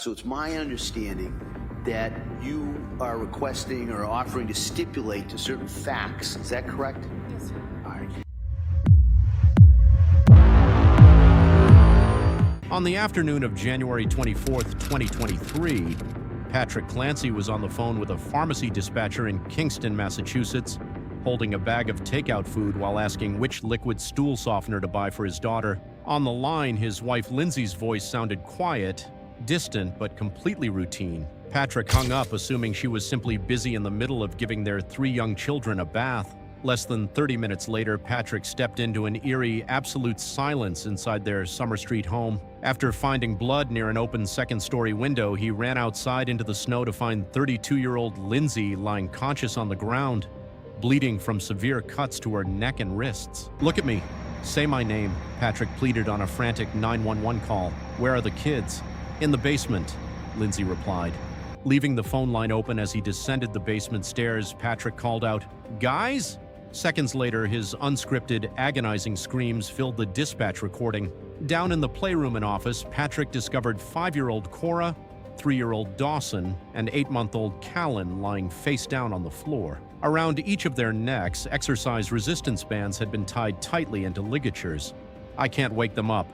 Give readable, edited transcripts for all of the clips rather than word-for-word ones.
So it's my understanding that you are requesting or offering to stipulate to certain facts. Is that correct? Yes, sir. All right. On the afternoon of January 24th, 2023, Patrick Clancy was on the phone with a pharmacy dispatcher in Kingston, Massachusetts, holding a bag of takeout food while asking which liquid stool softener to buy for his daughter. On the line, his wife Lindsay's voice sounded quiet, distant, but completely routine. Patrick hung up, assuming she was simply busy in the middle of giving their 3 young children a bath. Less than 30 minutes later, Patrick stepped into an eerie, absolute silence inside their Summer Street home. After finding blood near an open second-story window, he ran outside into the snow to find 32-year-old Lindsay lying conscious on the ground, bleeding from severe cuts to her neck and wrists. "Look at me. Say my name," Patrick pleaded on a frantic 911 call. "Where are the kids?" "In the basement," Lindsay replied. Leaving the phone line open as he descended the basement stairs, Patrick called out, "Guys?" Seconds later, his unscripted, agonizing screams filled the dispatch recording. Down in the playroom and office, Patrick discovered 5-year-old Cora, 3-year-old Dawson, and 8-month-old Callan lying face down on the floor. Around each of their necks, exercise resistance bands had been tied tightly into ligatures. "I can't wake them up,"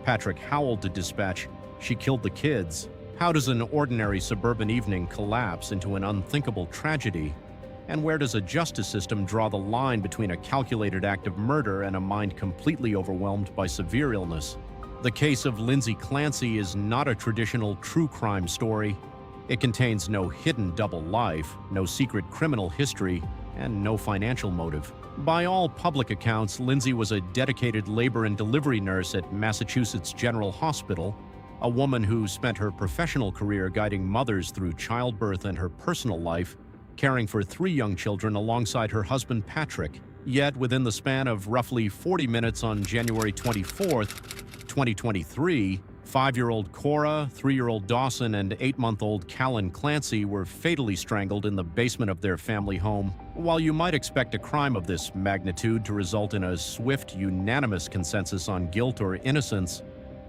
Patrick howled to dispatch. "She killed the kids." How does an ordinary suburban evening collapse into an unthinkable tragedy? And where does a justice system draw the line between a calculated act of murder and a mind completely overwhelmed by severe illness? The case of Lindsay Clancy is not a traditional true crime story. It contains no hidden double life, no secret criminal history, and no financial motive. By all public accounts, Lindsay was a dedicated labor and delivery nurse at Massachusetts General Hospital, a woman who spent her professional career guiding mothers through childbirth and her personal life, caring for 3 young children alongside her husband Patrick. Yet, within the span of roughly 40 minutes on January 24th, 2023, 5-year-old Cora, 3-year-old Dawson, and 8-month-old Callan Clancy were fatally strangled in the basement of their family home. While you might expect a crime of this magnitude to result in a swift, unanimous consensus on guilt or innocence,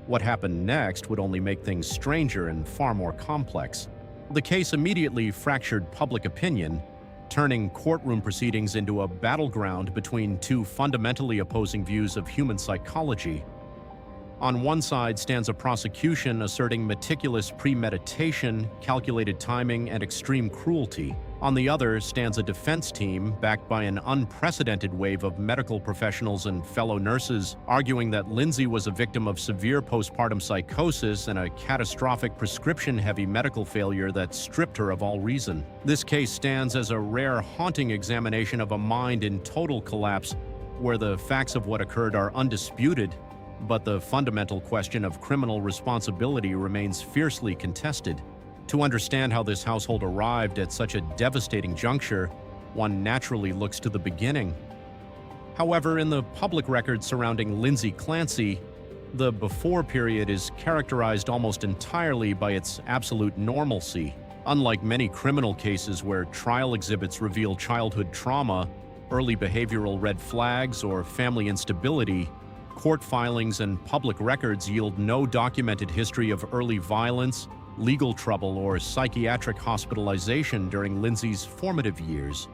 what happened next would only make things stranger and far more complex. The case immediately fractured public opinion, turning courtroom proceedings into a battleground between 2 fundamentally opposing views of human psychology. On one side stands a prosecution asserting meticulous premeditation, calculated timing, and extreme cruelty. On the other stands a defense team backed by an unprecedented wave of medical professionals and fellow nurses, arguing that Lindsay was a victim of severe postpartum psychosis and a catastrophic prescription-heavy medical failure that stripped her of all reason. This case stands as a rare, haunting examination of a mind in total collapse, where the facts of what occurred are undisputed, but the fundamental question of criminal responsibility remains fiercely contested. To understand how this household arrived at such a devastating juncture, one naturally looks to the beginning. However, in the public record surrounding Lindsay Clancy, the before period is characterized almost entirely by its absolute normalcy. Unlike many criminal cases where trial exhibits reveal childhood trauma, early behavioral red flags, or family instability, court filings and public records yield no documented history of early violence, legal trouble, or psychiatric hospitalization during Lindsay's formative years.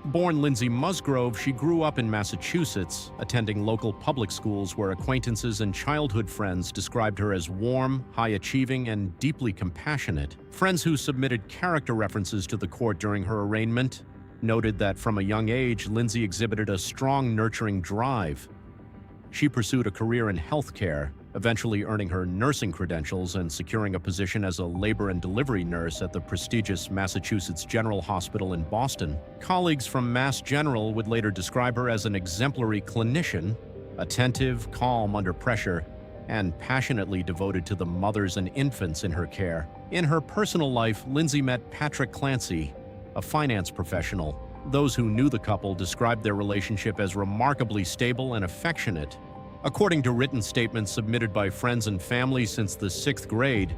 Born Lindsay Musgrove, she grew up in Massachusetts, attending local public schools where acquaintances and childhood friends described her as warm, high-achieving, and deeply compassionate. Friends who submitted character references to the court during her arraignment noted that from a young age, Lindsay exhibited a strong, nurturing drive. She pursued a career in healthcare, eventually earning her nursing credentials and securing a position as a labor and delivery nurse at the prestigious Massachusetts General Hospital in Boston. Colleagues from Mass General would later describe her as an exemplary clinician, attentive, calm under pressure, and passionately devoted to the mothers and infants in her care. In her personal life, Lindsay met Patrick Clancy, a finance professional. Those who knew the couple described their relationship as remarkably stable and affectionate. According to written statements submitted by friends and family since the 6th grade,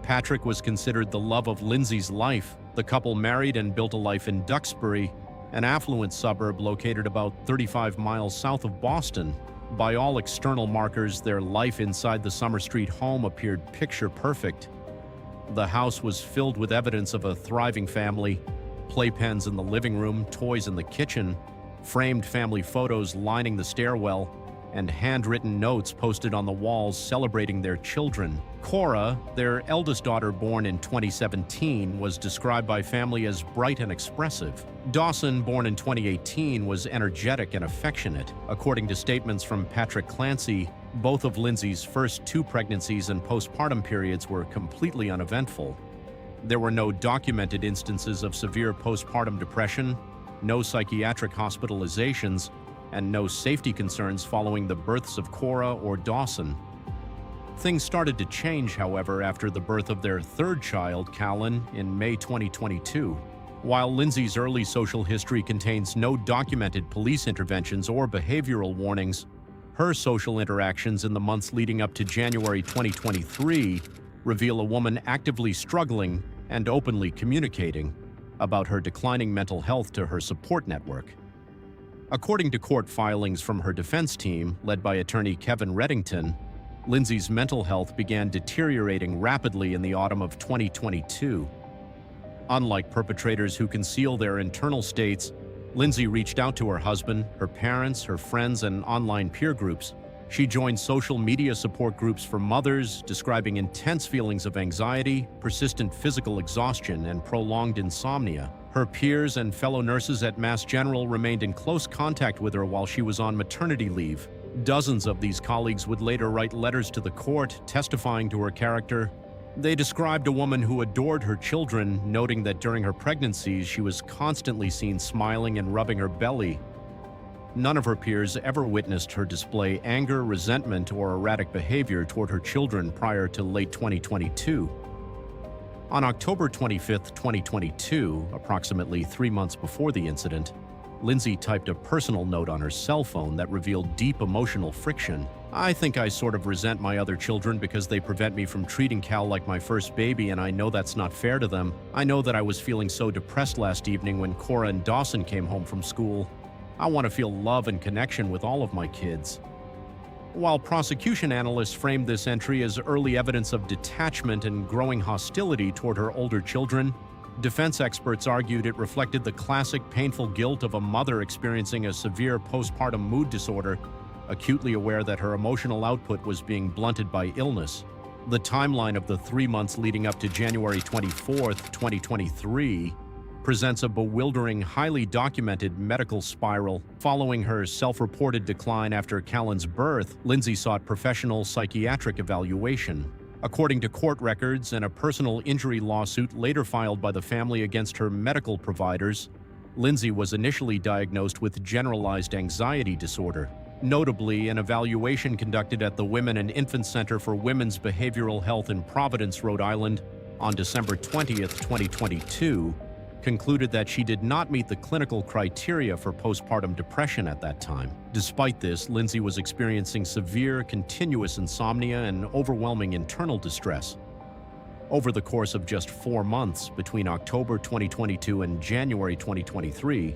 Patrick was considered the love of Lindsay's life. The couple married and built a life in Duxbury, an affluent suburb located about 35 miles south of Boston. By all external markers, their life inside the Summer Street home appeared picture perfect. The house was filled with evidence of a thriving family, playpens in the living room, toys in the kitchen, framed family photos lining the stairwell, and handwritten notes posted on the walls celebrating their children. Cora, their eldest daughter born in 2017, was described by family as bright and expressive. Dawson, born in 2018, was energetic and affectionate. According to statements from Patrick Clancy, both of Lindsay's first 2 pregnancies and postpartum periods were completely uneventful. There were no documented instances of severe postpartum depression, no psychiatric hospitalizations, and no safety concerns following the births of Cora or Dawson. Things started to change, however, after the birth of their 3rd child, Callan, in May 2022. While Lindsay's early social history contains no documented police interventions or behavioral warnings, her social interactions in the months leading up to January 2023 reveal a woman actively struggling and openly communicating about her declining mental health to her support network. According to court filings from her defense team, led by attorney Kevin Reddington, Lindsay's mental health began deteriorating rapidly in the autumn of 2022. Unlike perpetrators who conceal their internal states, Lindsay reached out to her husband, her parents, her friends, and online peer groups. She joined social media support groups for mothers, describing intense feelings of anxiety, persistent physical exhaustion, and prolonged insomnia. Her peers and fellow nurses at Mass General remained in close contact with her while she was on maternity leave. Dozens of these colleagues would later write letters to the court testifying to her character. They described a woman who adored her children, noting that during her pregnancies she was constantly seen smiling and rubbing her belly. None of her peers ever witnessed her display anger, resentment, or erratic behavior toward her children prior to late 2022. On October 25, 2022, approximately 3 months before the incident, Lindsay typed a personal note on her cell phone that revealed deep emotional friction. "I think I sort of resent my other children because they prevent me from treating Cal like my first baby, and I know that's not fair to them. I know that I was feeling so depressed last evening when Cora and Dawson came home from school. I want to feel love and connection with all of my kids." While prosecution analysts framed this entry as early evidence of detachment and growing hostility toward her older children, defense experts argued it reflected the classic painful guilt of a mother experiencing a severe postpartum mood disorder, acutely aware that her emotional output was being blunted by illness. The timeline of the 3 months leading up to January 24, 2023, presents a bewildering, highly documented medical spiral. Following her self-reported decline after Callan's birth, Lindsay sought professional psychiatric evaluation. According to court records and a personal injury lawsuit later filed by the family against her medical providers, Lindsay was initially diagnosed with generalized anxiety disorder. Notably, an evaluation conducted at the Women and Infant Center for Women's Behavioral Health in Providence, Rhode Island, on December 20, 2022, concluded that she did not meet the clinical criteria for postpartum depression at that time. Despite this, Lindsay was experiencing severe, continuous insomnia and overwhelming internal distress. Over the course of just 4 months, between October 2022 and January 2023,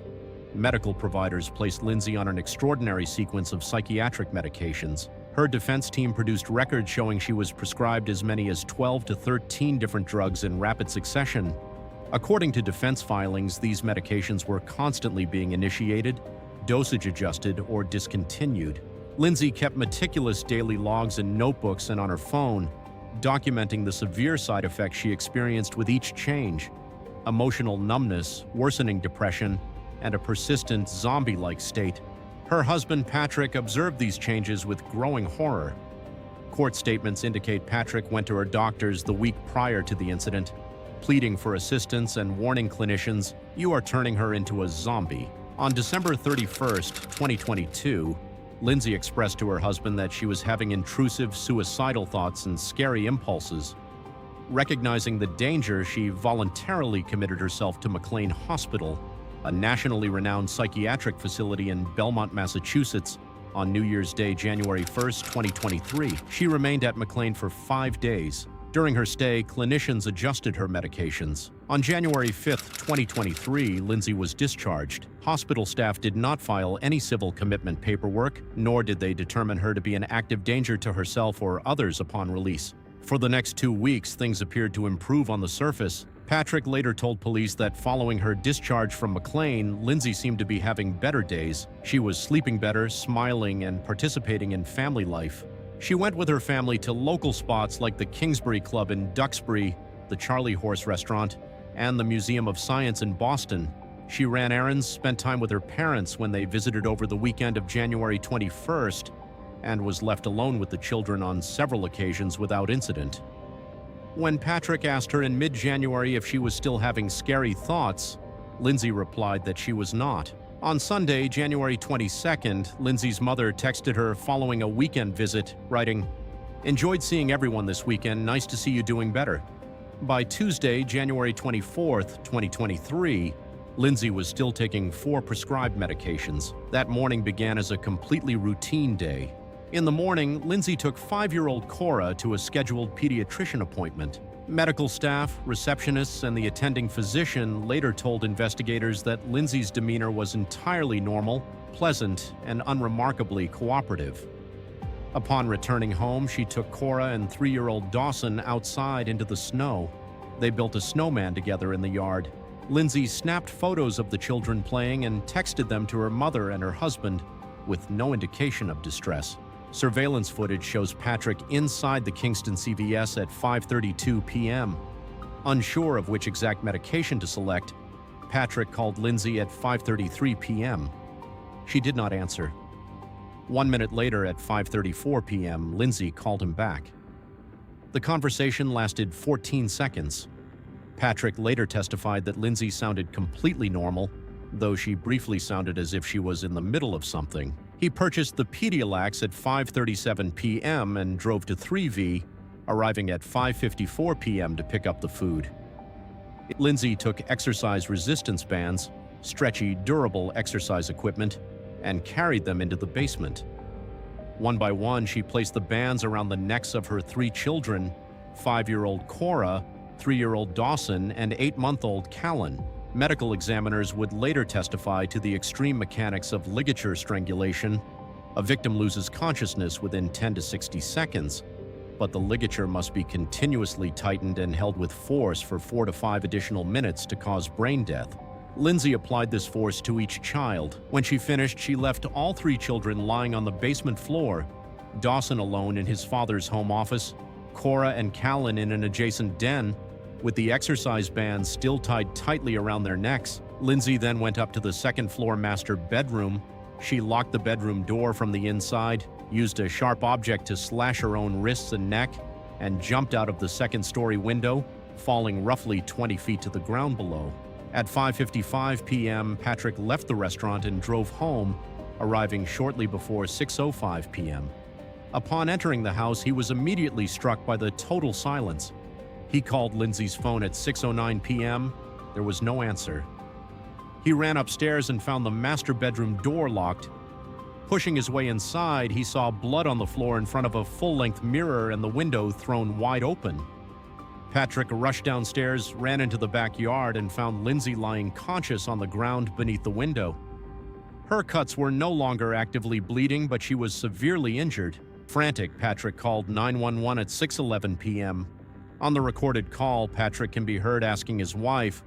medical providers placed Lindsay on an extraordinary sequence of psychiatric medications. Her defense team produced records showing she was prescribed as many as 12 to 13 different drugs in rapid succession. According to defense filings, these medications were constantly being initiated, dosage adjusted, or discontinued. Lindsay kept meticulous daily logs in notebooks and on her phone, documenting the severe side effects she experienced with each change: emotional numbness, worsening depression, and a persistent zombie-like state. Her husband, Patrick, observed these changes with growing horror. Court statements indicate Patrick went to her doctors the week prior to the incident, pleading for assistance and warning clinicians, "You are turning her into a zombie." On December 31, 2022, Lindsay expressed to her husband that she was having intrusive suicidal thoughts and scary impulses. Recognizing the danger, she voluntarily committed herself to McLean Hospital, a nationally renowned psychiatric facility in Belmont, Massachusetts, on New Year's Day, January 1, 2023. She remained at McLean for 5 days. During her stay, clinicians adjusted her medications. On January 5, 2023, Lindsay was discharged. Hospital staff did not file any civil commitment paperwork, nor did they determine her to be an active danger to herself or others upon release. For the next 2 weeks, things appeared to improve on the surface. Patrick later told police that following her discharge from McLean, Lindsay seemed to be having better days. She was sleeping better, smiling, and participating in family life. She went with her family to local spots like the Kingsbury Club in Duxbury, the Charlie Horse restaurant, and the Museum of Science in Boston. She ran errands, spent time with her parents when they visited over the weekend of January 21st, and was left alone with the children on several occasions without incident. When Patrick asked her in mid-January if she was still having scary thoughts, Lindsay replied that she was not. On Sunday, January 22nd, Lindsay's mother texted her following a weekend visit, writing, "Enjoyed seeing everyone this weekend. Nice to see you doing better." By Tuesday, January 24th, 2023, Lindsay was still taking 4 prescribed medications. That morning began as a completely routine day. In the morning, Lindsay took 5-year-old Cora to a scheduled pediatrician appointment. Medical staff, receptionists, and the attending physician later told investigators that Lindsay's demeanor was entirely normal, pleasant, and unremarkably cooperative. Upon returning home, she took Cora and 3-year-old Dawson outside into the snow. They built a snowman together in the yard. Lindsay snapped photos of the children playing and texted them to her mother and her husband, with no indication of distress. Surveillance footage shows Patrick inside the Kingston CVS at 5:32 p.m. Unsure of which exact medication to select, Patrick called Lindsay at 5:33 p.m. She did not answer. 1 minute later, at 5:34 p.m., Lindsay called him back. The conversation lasted 14 seconds. Patrick later testified that Lindsay sounded completely normal, though she briefly sounded as if she was in the middle of something. He purchased the Pedialax at 5:37 p.m. and drove to 3V, arriving at 5:54 p.m. to pick up the food. Lindsay took exercise resistance bands, stretchy, durable exercise equipment, and carried them into the basement. One by one, she placed the bands around the necks of her 3 children, 5-year-old Cora, 3-year-old Dawson, and 8-month-old Callan. Medical examiners would later testify to the extreme mechanics of ligature strangulation. A victim loses consciousness within 10 to 60 seconds, but the ligature must be continuously tightened and held with force for 4 to 5 additional minutes to cause brain death. Lindsay applied this force to each child. When she finished, she left all 3 children lying on the basement floor, Dawson alone in his father's home office, Cora and Callan in an adjacent den, with the exercise bands still tied tightly around their necks. Lindsay then went up to the second-floor master bedroom. She locked the bedroom door from the inside, used a sharp object to slash her own wrists and neck, and jumped out of the second-story window, falling roughly 20 feet to the ground below. At 5:55 p.m., Patrick left the restaurant and drove home, arriving shortly before 6:05 p.m. Upon entering the house, he was immediately struck by the total silence. He called Lindsay's phone at 6:09 p.m. There was no answer. He ran upstairs and found the master bedroom door locked. Pushing his way inside, he saw blood on the floor in front of a full-length mirror and the window thrown wide open. Patrick rushed downstairs, ran into the backyard, and found Lindsay lying conscious on the ground beneath the window. Her cuts were no longer actively bleeding, but she was severely injured. Frantic, Patrick called 911 at 6:11 p.m. On the recorded call, Patrick can be heard asking his wife,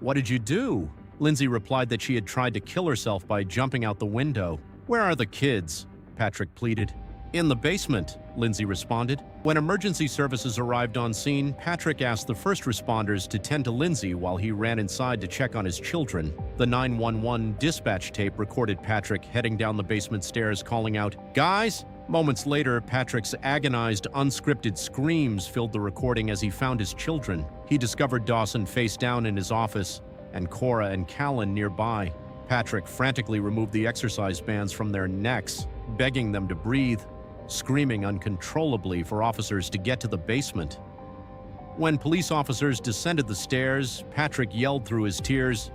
"What did you do?" Lindsay replied that she had tried to kill herself by jumping out the window. "Where are the kids?" Patrick pleaded. "In the basement," Lindsay responded. When emergency services arrived on scene, Patrick asked the first responders to tend to Lindsay while he ran inside to check on his children. The 911 dispatch tape recorded Patrick heading down the basement stairs calling out, "Guys!" Moments later, Patrick's agonized, unscripted screams filled the recording as he found his children. He discovered Dawson face down in his office and Cora and Callan nearby. Patrick frantically removed the exercise bands from their necks, begging them to breathe, screaming uncontrollably for officers to get to the basement. When police officers descended the stairs, Patrick yelled through his tears,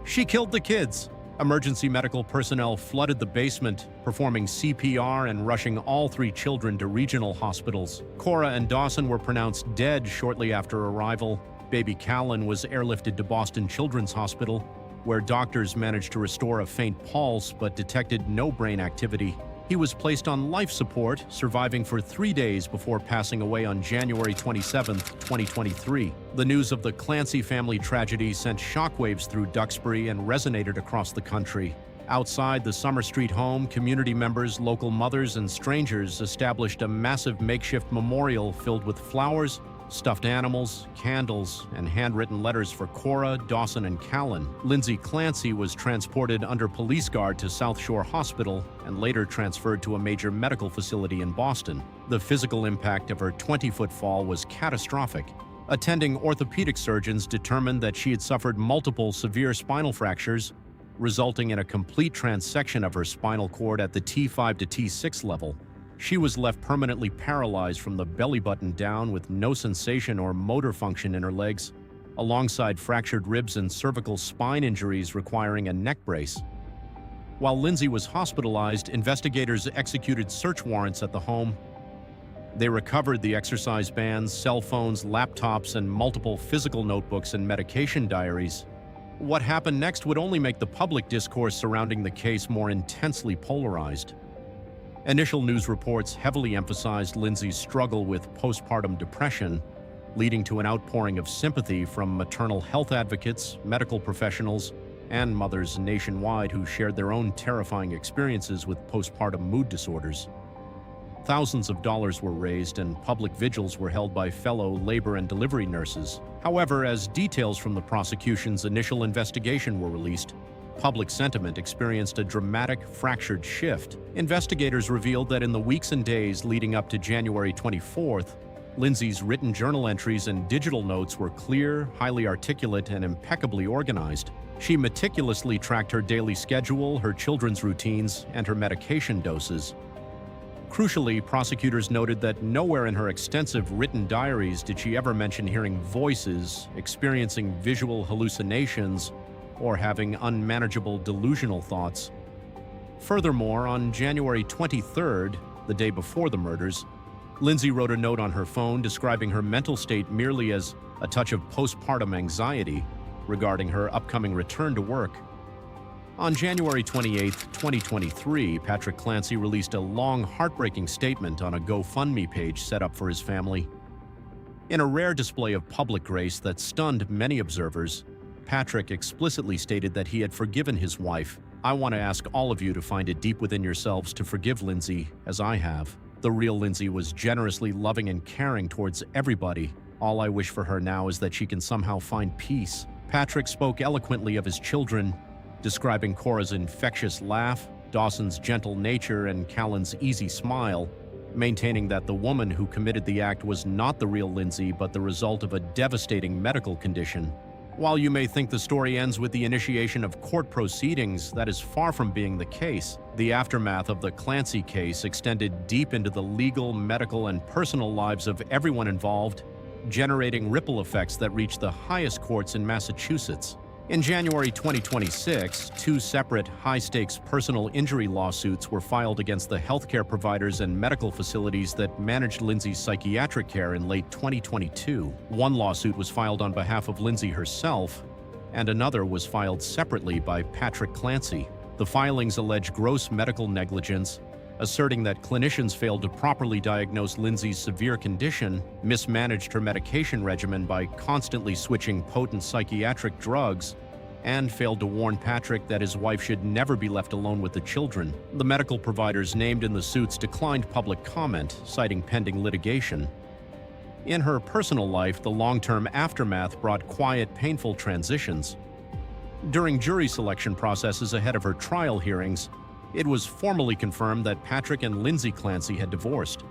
"She killed the kids!" Emergency medical personnel flooded the basement, performing CPR and rushing all 3 children to regional hospitals. Cora and Dawson were pronounced dead shortly after arrival. Baby Callan was airlifted to Boston Children's Hospital, where doctors managed to restore a faint pulse but detected no brain activity. He was placed on life support, surviving for 3 days before passing away on January 27, 2023. The news of the Clancy family tragedy sent shockwaves through Duxbury and resonated across the country. Outside the Summer Street home, community members, local mothers, and strangers established a massive makeshift memorial filled with flowers, stuffed animals, candles, and handwritten letters for Cora, Dawson, and Callan. Lindsay Clancy was transported under police guard to South Shore Hospital and later transferred to a major medical facility in Boston. The physical impact of her 20-foot fall was catastrophic. Attending orthopedic surgeons determined that she had suffered multiple severe spinal fractures, resulting in a complete transection of her spinal cord at the T5 to T6 level. She was left permanently paralyzed from the belly button down with no sensation or motor function in her legs, alongside fractured ribs and cervical spine injuries requiring a neck brace. While Lindsay was hospitalized, investigators executed search warrants at the home. They recovered the exercise bands, cell phones, laptops, and multiple physical notebooks and medication diaries. What happened next would only make the public discourse surrounding the case more intensely polarized. Initial news reports heavily emphasized Lindsay's struggle with postpartum depression, leading to an outpouring of sympathy from maternal health advocates, medical professionals, and mothers nationwide who shared their own terrifying experiences with postpartum mood disorders. Thousands of dollars were raised and public vigils were held by fellow labor and delivery nurses. However, as details from the prosecution's initial investigation were released, public sentiment experienced a dramatic, fractured shift. Investigators revealed that in the weeks and days leading up to January 24th, Lindsay's written journal entries and digital notes were clear, highly articulate, and impeccably organized. She meticulously tracked her daily schedule, her children's routines, and her medication doses. Crucially, prosecutors noted that nowhere in her extensive written diaries did she ever mention hearing voices, experiencing visual hallucinations, or having unmanageable delusional thoughts. Furthermore, on January 23rd, the day before the murders, Lindsay wrote a note on her phone describing her mental state merely as a touch of postpartum anxiety regarding her upcoming return to work. On January 28, 2023, Patrick Clancy released a long, heartbreaking statement on a GoFundMe page set up for his family. In a rare display of public grace that stunned many observers, Patrick explicitly stated that he had forgiven his wife. "I want to ask all of you to find it deep within yourselves to forgive Lindsay, as I have. The real Lindsay was generously loving and caring towards everybody. All I wish for her now is that she can somehow find peace." Patrick spoke eloquently of his children, describing Cora's infectious laugh, Dawson's gentle nature, and Callan's easy smile, maintaining that the woman who committed the act was not the real Lindsay but the result of a devastating medical condition. While you may think the story ends with the initiation of court proceedings, that is far from being the case. The aftermath of the Clancy case extended deep into the legal, medical, and personal lives of everyone involved, generating ripple effects that reached the highest courts in Massachusetts. In January 2026, two separate high-stakes personal injury lawsuits were filed against the healthcare providers and medical facilities that managed Lindsay's psychiatric care in late 2022. One lawsuit was filed on behalf of Lindsay herself, and another was filed separately by Patrick Clancy. The filings allege gross medical negligence, asserting that clinicians failed to properly diagnose Lindsay's severe condition, mismanaged her medication regimen by constantly switching potent psychiatric drugs, and failed to warn Patrick that his wife should never be left alone with the children. The medical providers named in the suits declined public comment, citing pending litigation. In her personal life, the long-term aftermath brought quiet, painful transitions. During jury selection processes ahead of her trial hearings, it was formally confirmed that Patrick and Lindsay Clancy had divorced.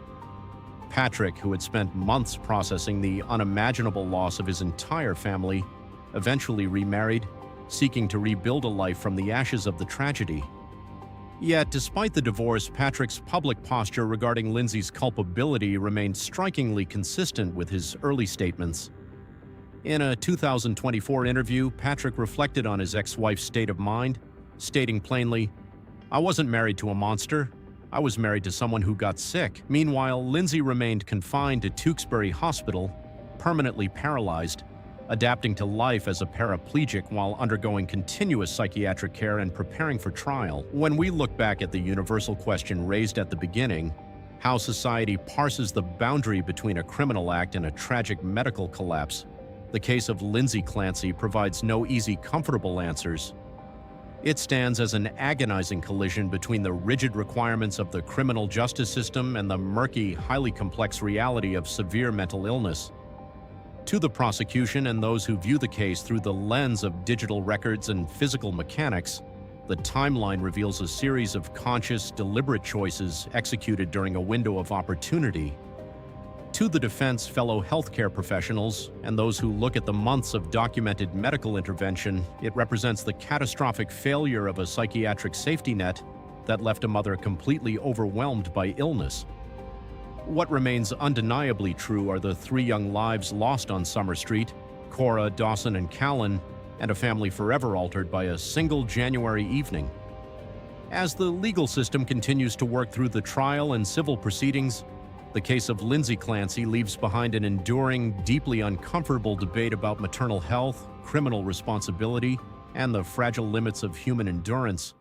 Patrick, who had spent months processing the unimaginable loss of his entire family, eventually remarried, seeking to rebuild a life from the ashes of the tragedy. Yet, despite the divorce, Patrick's public posture regarding Lindsay's culpability remained strikingly consistent with his early statements. In a 2024 interview, Patrick reflected on his ex-wife's state of mind, stating plainly, "I wasn't married to a monster. I was married to someone who got sick." Meanwhile, Lindsay remained confined to Duxbury Hospital, permanently paralyzed, adapting to life as a paraplegic while undergoing continuous psychiatric care and preparing for trial. When we look back at the universal question raised at the beginning, how society parses the boundary between a criminal act and a tragic medical collapse, the case of Lindsay Clancy provides no easy, comfortable answers. It stands as an agonizing collision between the rigid requirements of the criminal justice system and the murky, highly complex reality of severe mental illness. To the prosecution and those who view the case through the lens of digital records and physical mechanics, the timeline reveals a series of conscious, deliberate choices executed during a window of opportunity. To the defense, fellow healthcare professionals, and those who look at the months of documented medical intervention, it represents the catastrophic failure of a psychiatric safety net that left a mother completely overwhelmed by illness. What remains undeniably true are the 3 young lives lost on Summer Street, Cora, Dawson, and Callan, and a family forever altered by a single January evening. As the legal system continues to work through the trial and civil proceedings, the case of Lindsay Clancy leaves behind an enduring, deeply uncomfortable debate about maternal health, criminal responsibility, and the fragile limits of human endurance.